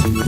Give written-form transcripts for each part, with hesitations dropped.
Assalamualaikum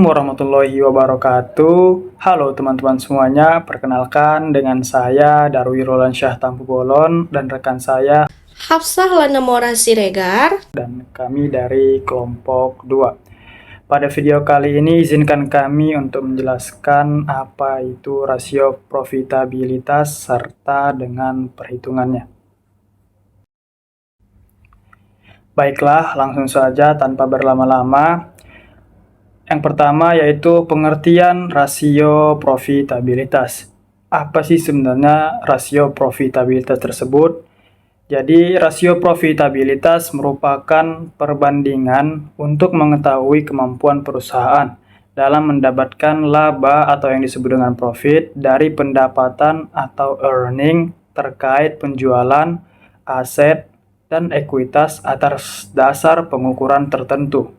warahmatullahi wabarakatuh. Halo teman-teman semuanya, perkenalkan dengan saya Darwi Rolansyah Tampu Bolon dan rekan saya Hafsah Lanamora Siregar dan kami dari kelompok 2. Pada video kali ini izinkan kami untuk menjelaskan apa itu rasio profitabilitas serta dengan perhitungannya. Baiklah, langsung saja tanpa berlama-lama. Yang pertama yaitu pengertian rasio profitabilitas. Apa sih sebenarnya rasio profitabilitas tersebut? Jadi, rasio profitabilitas merupakan perbandingan untuk mengetahui kemampuan perusahaan dalam mendapatkan laba atau yang disebut dengan profit dari pendapatan atau earning terkait penjualan, aset, dan ekuitas atas dasar pengukuran tertentu.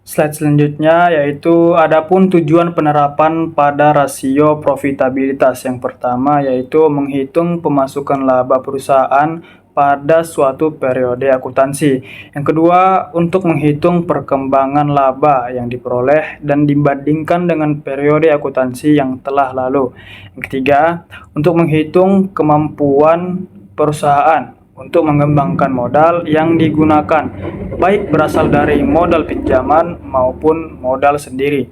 Slide selanjutnya yaitu adapun tujuan penerapan pada rasio profitabilitas. Yang pertama yaitu menghitung pemasukan laba perusahaan pada suatu periode akuntansi. Yang kedua, untuk menghitung perkembangan laba yang diperoleh dan dibandingkan dengan periode akuntansi yang telah lalu. Yang ketiga, untuk menghitung kemampuan perusahaan untuk mengembangkan modal yang digunakan, baik berasal dari modal pinjaman maupun modal sendiri.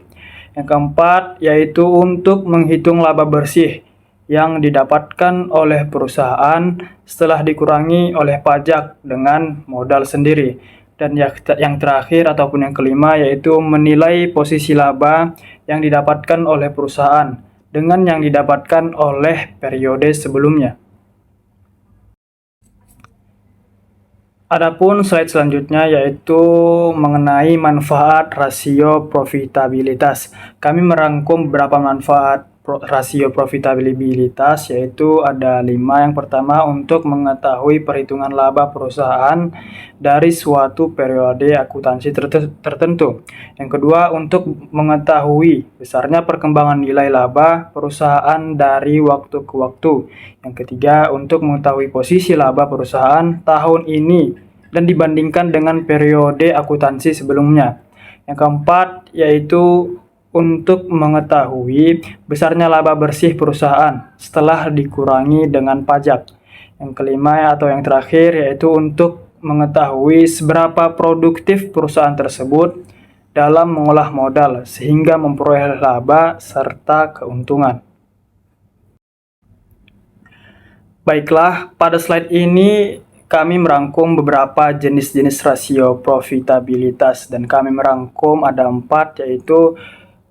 Yang keempat, yaitu untuk menghitung laba bersih yang didapatkan oleh perusahaan setelah dikurangi oleh pajak dengan modal sendiri. Dan yang terakhir ataupun yang kelima, yaitu menilai posisi laba yang didapatkan oleh perusahaan dengan yang didapatkan oleh periode sebelumnya. Adapun slide selanjutnya yaitu mengenai manfaat rasio profitabilitas. Kami merangkum beberapa manfaat rasio profitabilitas, yaitu ada 5. Yang pertama, untuk mengetahui perhitungan laba perusahaan dari suatu periode akuntansi tertentu. Yang kedua, untuk mengetahui besarnya perkembangan nilai laba perusahaan dari waktu ke waktu. Yang ketiga, untuk mengetahui posisi laba perusahaan tahun ini dan dibandingkan dengan periode akuntansi sebelumnya. Yang keempat, yaitu untuk mengetahui besarnya laba bersih perusahaan setelah dikurangi dengan pajak. Yang kelima atau yang terakhir yaitu untuk mengetahui seberapa produktif perusahaan tersebut dalam mengolah modal sehingga memperoleh laba serta keuntungan. Baiklah, pada slide ini kami merangkum beberapa jenis-jenis rasio profitabilitas dan kami merangkum ada 4, yaitu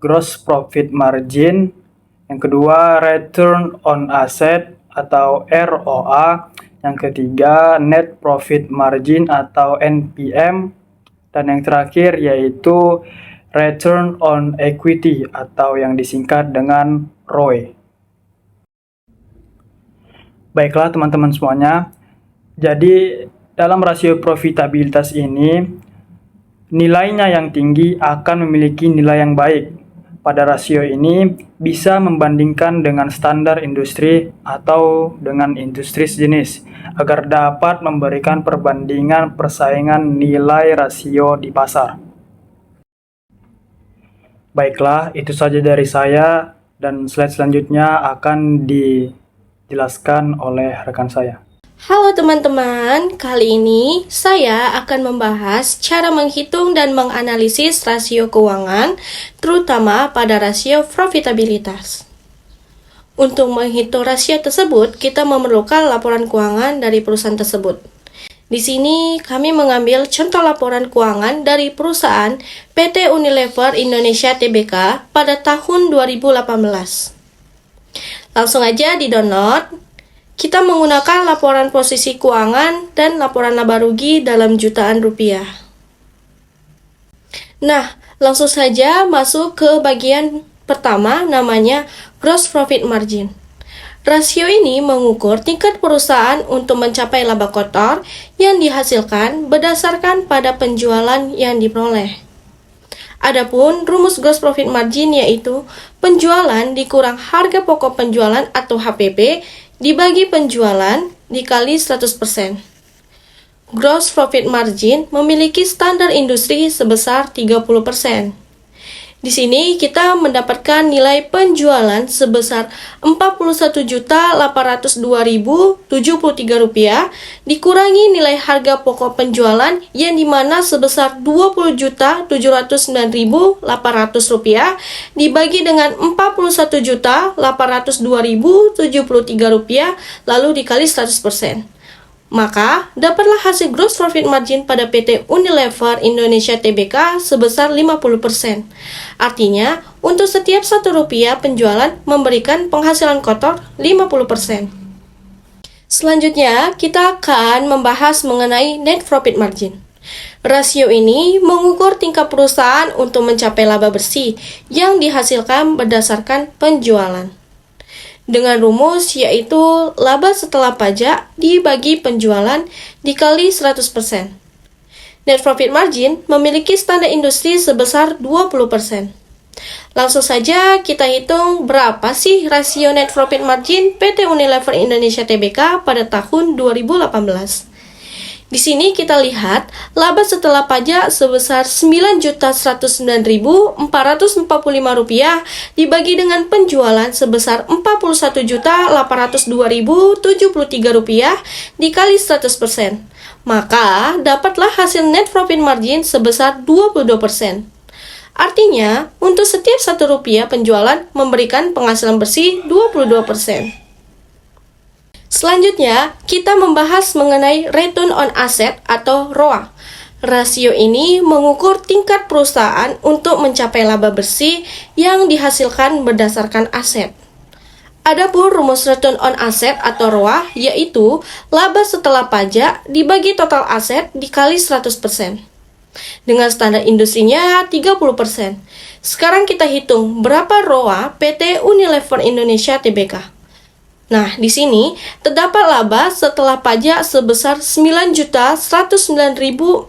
gross profit margin, yang kedua return on asset atau ROA, yang ketiga net profit margin atau NPM, dan yang terakhir yaitu return on equity atau yang disingkat dengan ROE. Baiklah teman-teman semuanya, jadi dalam rasio profitabilitas ini nilainya yang tinggi akan memiliki nilai yang baik. Pada rasio ini bisa membandingkan dengan standar industri atau dengan industri sejenis agar dapat memberikan perbandingan persaingan nilai rasio di pasar. Baiklah, itu saja dari saya dan slide selanjutnya akan dijelaskan oleh rekan saya. Halo teman-teman, kali ini saya akan membahas cara menghitung dan menganalisis rasio keuangan, terutama pada rasio profitabilitas. Untuk menghitung rasio tersebut, kita memerlukan laporan keuangan dari perusahaan tersebut. Di sini kami mengambil contoh laporan keuangan dari perusahaan PT Unilever Indonesia Tbk pada tahun 2018. Langsung aja di-download. Kita menggunakan laporan posisi keuangan dan laporan laba rugi dalam jutaan rupiah. Nah, langsung saja masuk ke bagian pertama, namanya gross profit margin. Rasio ini mengukur tingkat perusahaan untuk mencapai laba kotor yang dihasilkan berdasarkan pada penjualan yang diperoleh. Adapun rumus gross profit margin yaitu penjualan dikurang harga pokok penjualan atau HPP dibagi penjualan dikali 100%. Gross profit margin memiliki standar industri sebesar 30%. Di sini kita mendapatkan nilai penjualan sebesar Rp41.802.073 dikurangi nilai harga pokok penjualan yang dimana sebesar Rp20.709.800 dibagi dengan Rp41.802.073 lalu dikali 100%. Maka, dapatlah hasil gross profit margin pada PT Unilever Indonesia Tbk sebesar 50%. Artinya, untuk setiap Rp1 penjualan memberikan penghasilan kotor 50%. Selanjutnya, kita akan membahas mengenai net profit margin. Rasio ini mengukur tingkat perusahaan untuk mencapai laba bersih yang dihasilkan berdasarkan penjualan. Dengan rumus yaitu laba setelah pajak dibagi penjualan dikali 100%. Net profit margin memiliki standar industri sebesar 20%. Langsung saja kita hitung berapa sih rasio net profit margin PT Unilever Indonesia Tbk pada tahun 2018. Di sini kita lihat laba setelah pajak sebesar Rp9.109.445 dibagi dengan penjualan sebesar Rp41.802.073 dikali 100%. Maka dapatlah hasil net profit margin sebesar 22%. Artinya, untuk setiap Rp1 penjualan memberikan penghasilan bersih 22%. Selanjutnya, kita membahas mengenai return on asset atau ROA. Rasio ini mengukur tingkat perusahaan untuk mencapai laba bersih yang dihasilkan berdasarkan aset. Adapun rumus return on asset atau ROA yaitu laba setelah pajak dibagi total aset dikali 100%. Dengan standar industrinya 30%. Sekarang kita hitung berapa ROA PT Unilever Indonesia Tbk. Nah, di sini terdapat laba setelah pajak sebesar Rp9.109.445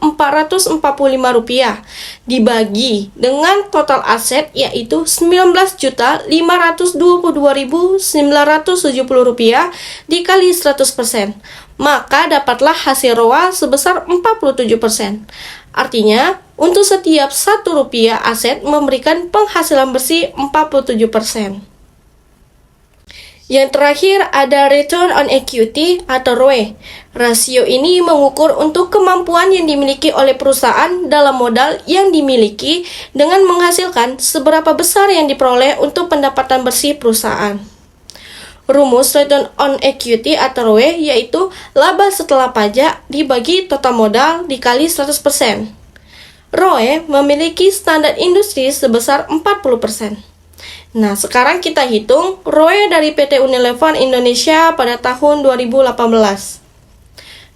dibagi dengan total aset yaitu Rp19.522.970 dikali 100%. Maka dapatlah hasil ROA sebesar 47%. Artinya, untuk setiap Rp1 aset memberikan penghasilan bersih 47%. Yang terakhir ada return on equity atau ROE. Rasio ini mengukur untuk kemampuan yang dimiliki oleh perusahaan dalam modal yang dimiliki dengan menghasilkan seberapa besar yang diperoleh untuk pendapatan bersih perusahaan. Rumus return on equity atau ROE yaitu laba setelah pajak dibagi total modal dikali 100%. ROE memiliki standar industri sebesar 40%. Nah, sekarang kita hitung ROE dari PT Unilever Indonesia pada tahun 2018.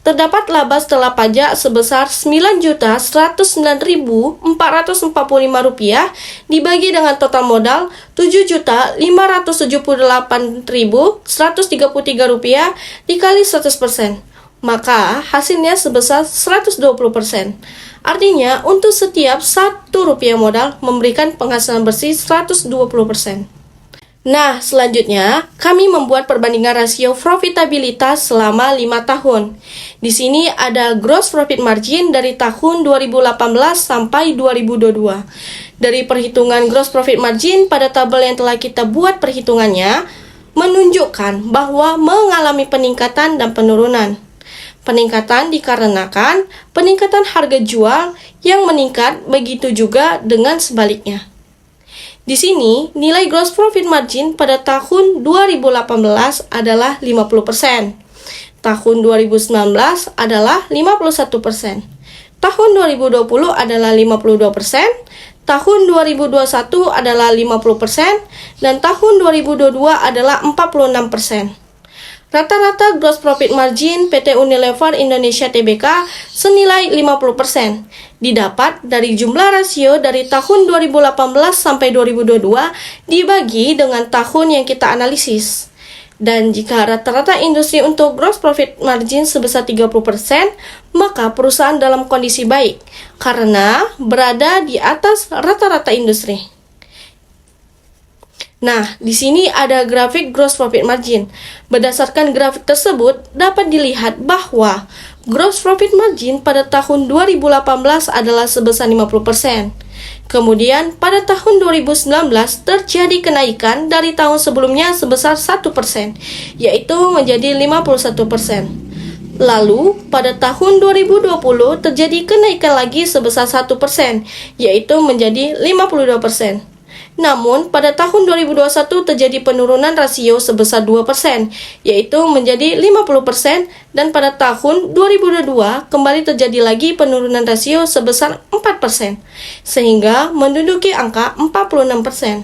Terdapat laba setelah pajak sebesar Rp9.109.445 dibagi dengan total modal Rp7.578.133 dikali 100%. Maka hasilnya sebesar 120%. Artinya, untuk setiap Rp1 modal memberikan penghasilan bersih 120%. Nah, selanjutnya, kami membuat perbandingan rasio profitabilitas selama 5 tahun. Di sini ada gross profit margin dari tahun 2018 sampai 2022. Dari perhitungan gross profit margin pada tabel yang telah kita buat perhitungannya, menunjukkan bahwa mengalami peningkatan dan penurunan. Peningkatan dikarenakan peningkatan harga jual yang meningkat, begitu juga dengan sebaliknya. Di sini, nilai gross profit margin pada tahun 2018 adalah 50%. Tahun 2019 adalah 51%. Tahun 2020 adalah 52%. Tahun 2021 adalah 50%. Dan tahun 2022 adalah 46%. Rata-rata gross profit margin PT Unilever Indonesia Tbk senilai 50%, didapat dari jumlah rasio dari tahun 2018 sampai 2022 dibagi dengan tahun yang kita analisis. Dan jika rata-rata industri untuk gross profit margin sebesar 30%, maka perusahaan dalam kondisi baik karena berada di atas rata-rata industri. Nah, di sini ada grafik gross profit margin. Berdasarkan grafik tersebut, dapat dilihat bahwa gross profit margin pada tahun 2018 adalah sebesar 50%. Kemudian, pada tahun 2019 terjadi kenaikan dari tahun sebelumnya sebesar 1%, yaitu menjadi 51%. Lalu, pada tahun 2020 terjadi kenaikan lagi sebesar 1%, yaitu menjadi 52%. Namun, pada tahun 2021 terjadi penurunan rasio sebesar 2%, yaitu menjadi 50%, dan pada tahun 2022 kembali terjadi lagi penurunan rasio sebesar 4%, sehingga menduduki angka 46%.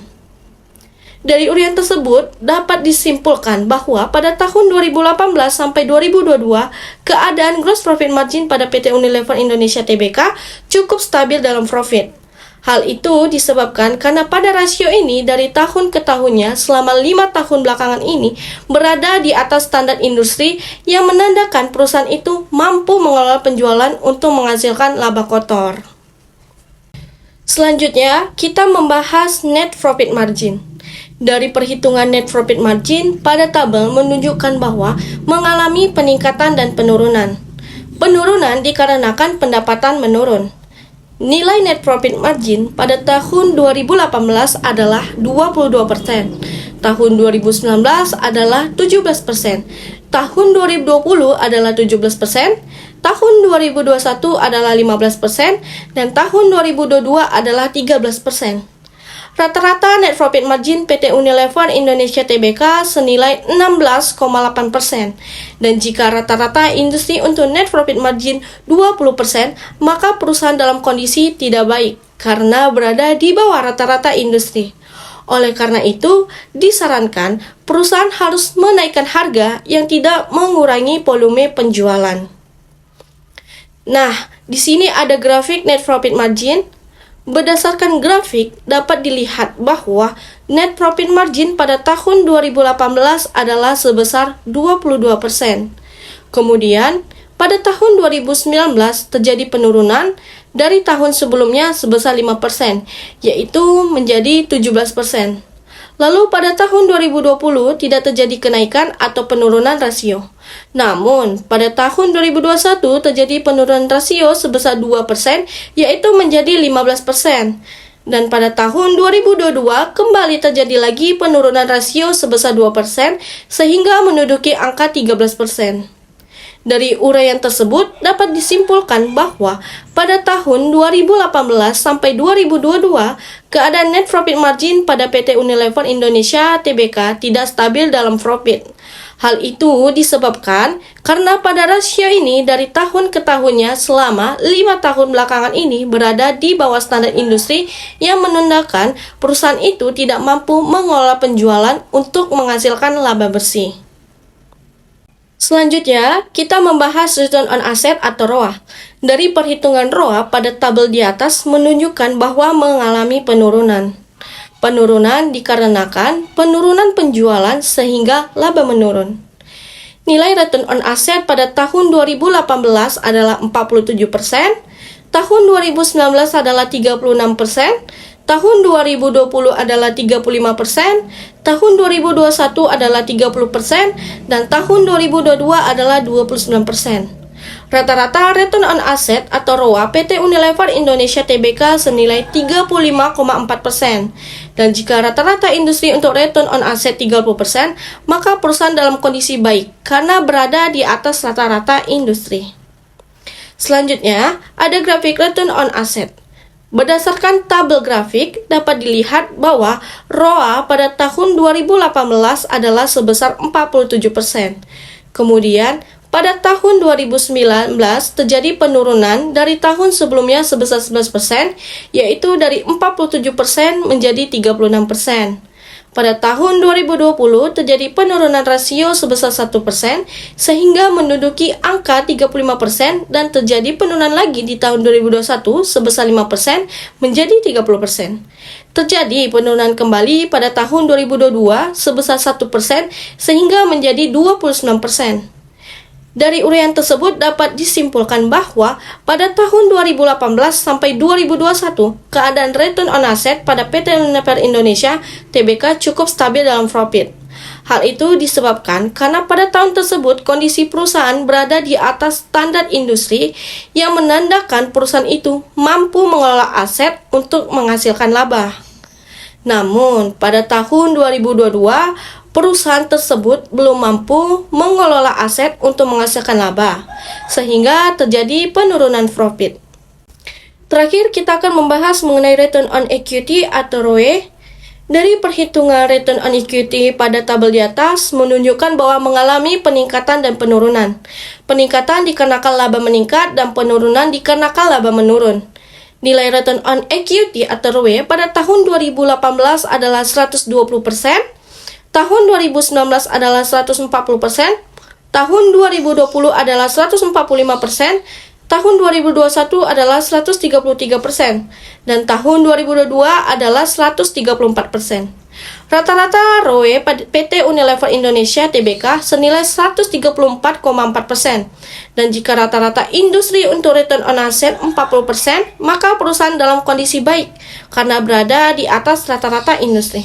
Dari uraian tersebut, dapat disimpulkan bahwa pada tahun 2018 sampai 2022, keadaan gross profit margin pada PT Unilever Indonesia Tbk cukup stabil dalam profit. Hal itu disebabkan karena pada rasio ini dari tahun ke tahunnya selama 5 tahun belakangan ini berada di atas standar industri yang menandakan perusahaan itu mampu mengelola penjualan untuk menghasilkan laba kotor. Selanjutnya, kita membahas net profit margin. Dari perhitungan net profit margin pada tabel menunjukkan bahwa mengalami peningkatan dan penurunan. Penurunan dikarenakan pendapatan menurun. Nilai net profit margin pada tahun 2018 adalah 22%, tahun 2019 adalah 17%, tahun 2020 adalah 17%, tahun 2021 adalah 15%, dan tahun 2022 adalah 13%. Rata-rata net profit margin PT Unilever Indonesia Tbk senilai 16,8%. Dan jika rata-rata industri untuk net profit margin 20%, maka perusahaan dalam kondisi tidak baik karena berada di bawah rata-rata industri. Oleh karena itu, disarankan perusahaan harus menaikkan harga yang tidak mengurangi volume penjualan. Nah, di sini ada grafik net profit margin. Berdasarkan grafik, dapat dilihat bahwa net profit margin pada tahun 2018 adalah sebesar 22%. Kemudian, pada tahun 2019 terjadi penurunan dari tahun sebelumnya sebesar 5%, yaitu menjadi 17%. Lalu pada tahun 2020 tidak terjadi kenaikan atau penurunan rasio. Namun, pada tahun 2021 terjadi penurunan rasio sebesar 2%, yaitu menjadi 15%. Dan pada tahun 2022 kembali terjadi lagi penurunan rasio sebesar 2%, sehingga menduduki angka 13%. Dari uraian tersebut dapat disimpulkan bahwa pada tahun 2018 sampai 2022, keadaan net profit margin pada PT Unilever Indonesia Tbk tidak stabil dalam profit. Hal itu disebabkan karena pada rasio ini dari tahun ke tahunnya selama 5 tahun belakangan ini berada di bawah standar industri yang menandakan perusahaan itu tidak mampu mengelola penjualan untuk menghasilkan laba bersih. Selanjutnya, kita membahas return on asset atau ROA. Dari perhitungan ROA pada tabel di atas menunjukkan bahwa mengalami penurunan. Penurunan dikarenakan penurunan penjualan sehingga laba menurun. Nilai return on asset pada tahun 2018 adalah 47%, tahun 2019 adalah 36%, tahun 2020 adalah 35%, tahun 2021 adalah 30%, dan tahun 2022 adalah 29%. Rata-rata return on asset atau ROA PT Unilever Indonesia Tbk senilai 35,4%. Dan jika rata-rata industri untuk return on asset 30%, maka perusahaan dalam kondisi baik karena berada di atas rata-rata industri. Selanjutnya, ada grafik return on asset. Berdasarkan tabel grafik, dapat dilihat bahwa ROA pada tahun 2018 adalah sebesar 47%. Kemudian, pada tahun 2019 terjadi penurunan dari tahun sebelumnya sebesar 11%, yaitu dari 47% menjadi 36%. Pada tahun 2020 terjadi penurunan rasio sebesar 1% sehingga menduduki angka 35% dan terjadi penurunan lagi di tahun 2021 sebesar 5% menjadi 30%. Terjadi penurunan kembali pada tahun 2022 sebesar 1% sehingga menjadi 29%. Dari uraian tersebut dapat disimpulkan bahwa pada tahun 2018 sampai 2021, keadaan return on asset pada PT Unilever Indonesia Tbk cukup stabil dalam profit. Hal itu disebabkan karena pada tahun tersebut kondisi perusahaan berada di atas standar industri yang menandakan perusahaan itu mampu mengelola aset untuk menghasilkan laba. Namun, pada tahun 2022, perusahaan tersebut belum mampu mengelola aset untuk menghasilkan laba, sehingga terjadi penurunan profit. Terakhir, kita akan membahas mengenai return on equity atau ROE. Dari perhitungan return on equity pada tabel di atas menunjukkan bahwa mengalami peningkatan dan penurunan. Peningkatan dikarenakan laba meningkat dan penurunan dikarenakan laba menurun. Nilai return on equity atau ROE pada tahun 2018 adalah 120%, tahun 2019 adalah 140%, tahun 2020 adalah 145%, tahun 2021 adalah 133%, dan tahun 2022 adalah 134%. Rata-rata ROE pada PT Unilever Indonesia Tbk senilai 134,4%, dan jika rata-rata industri untuk return on asset 40%, maka perusahaan dalam kondisi baik karena berada di atas rata-rata industri.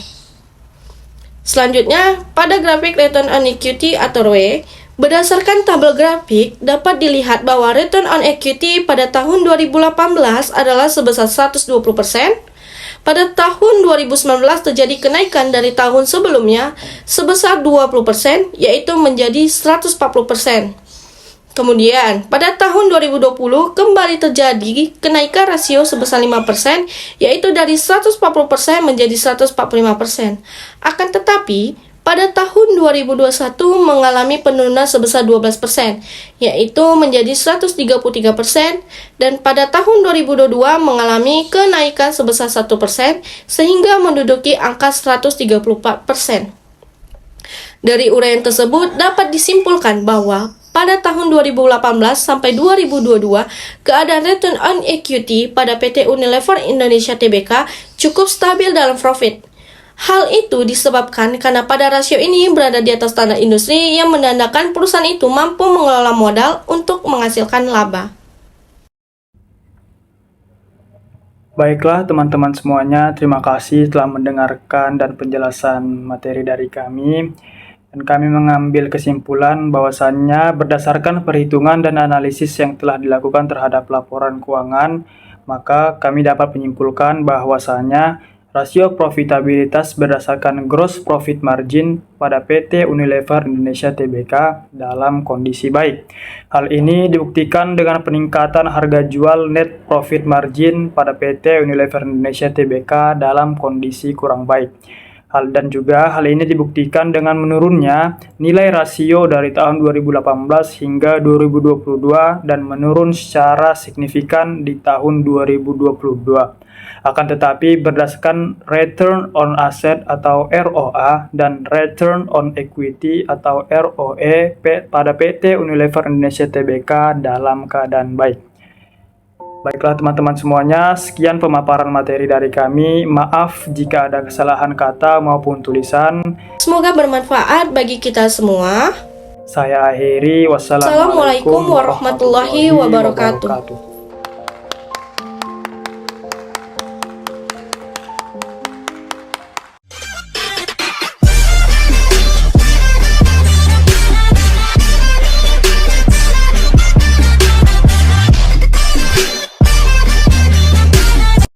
Selanjutnya, pada grafik return on equity atau ROE, berdasarkan tabel grafik dapat dilihat bahwa return on equity pada tahun 2018 adalah sebesar 120%. Pada tahun 2019 terjadi kenaikan dari tahun sebelumnya sebesar 20%, yaitu menjadi 140%. Kemudian, pada tahun 2020 kembali terjadi kenaikan rasio sebesar 5%, yaitu dari 140% menjadi 145%. Akan tetapi, pada tahun 2021 mengalami penurunan sebesar 12%, yaitu menjadi 133%, dan pada tahun 2022 mengalami kenaikan sebesar 1%, sehingga menduduki angka 134%. Dari uraian tersebut dapat disimpulkan bahwa pada tahun 2018 sampai 2022, keadaan return on equity pada PT Unilever Indonesia Tbk cukup stabil dalam profit. Hal itu disebabkan karena pada rasio ini berada di atas standar industri yang menandakan perusahaan itu mampu mengelola modal untuk menghasilkan laba. Baiklah teman-teman semuanya, terima kasih telah mendengarkan dan penjelasan materi dari kami. Dan kami mengambil kesimpulan bahwasannya berdasarkan perhitungan dan analisis yang telah dilakukan terhadap laporan keuangan, maka kami dapat menyimpulkan bahwasannya rasio profitabilitas berdasarkan gross profit margin pada PT Unilever Indonesia Tbk dalam kondisi baik. Hal ini dibuktikan dengan peningkatan harga jual net profit margin pada PT Unilever Indonesia Tbk dalam kondisi kurang baik. Dan juga hal ini dibuktikan dengan menurunnya nilai rasio dari tahun 2018 hingga 2022 dan menurun secara signifikan di tahun 2022. Akan tetapi berdasarkan return on asset atau ROA dan return on equity atau ROE pada PT Unilever Indonesia Tbk dalam keadaan baik. Baiklah teman-teman semuanya, sekian pemaparan materi dari kami. Maaf jika ada kesalahan kata maupun tulisan. Semoga bermanfaat bagi kita semua. Saya akhiri. Wassalamualaikum Assalamualaikum warahmatullahi wabarakatuh.